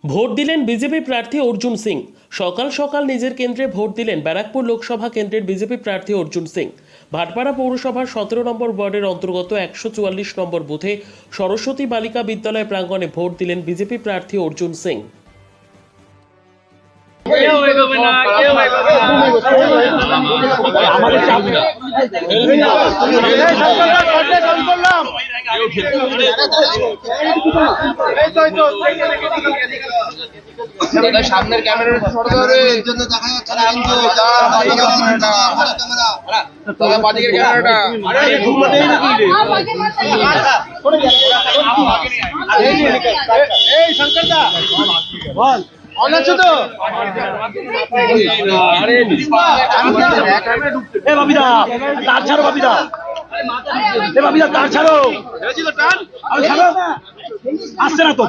Vote দিলেন BJP প্রার্থী অর্জুন সিং। সকাল সকাল নিজের কেন্দ্রে ভোট দিলেন ব্যারাকপুর লোকসভা কেন্দ্রের বিজেপি প্রার্থী অর্জুন সিং। ভাটপাড়া পৌরসভার 17 নম্বর ওয়ার্ডের অন্তর্গত 144 নম্বর বুথে সরস্বতী বালিকা বিদ্যালয় প্রাঙ্গণে ভোট দিলেন বিজেপি প্রার্থী অর্জুন সিং। সামনের ক্যামেরাটা ছোট ধরে এর জন্য দেখা যাচ্ছে না কিন্তু দাদা বাদিকের ক্যামেরাটা এই শঙ্করদা বল অন আছে তো আরে এ বাবিদা তার ছাড়ো বাবিদা এ বাবিদা তার ছাড়ো টান আমি ছাড়ো আসছে না তো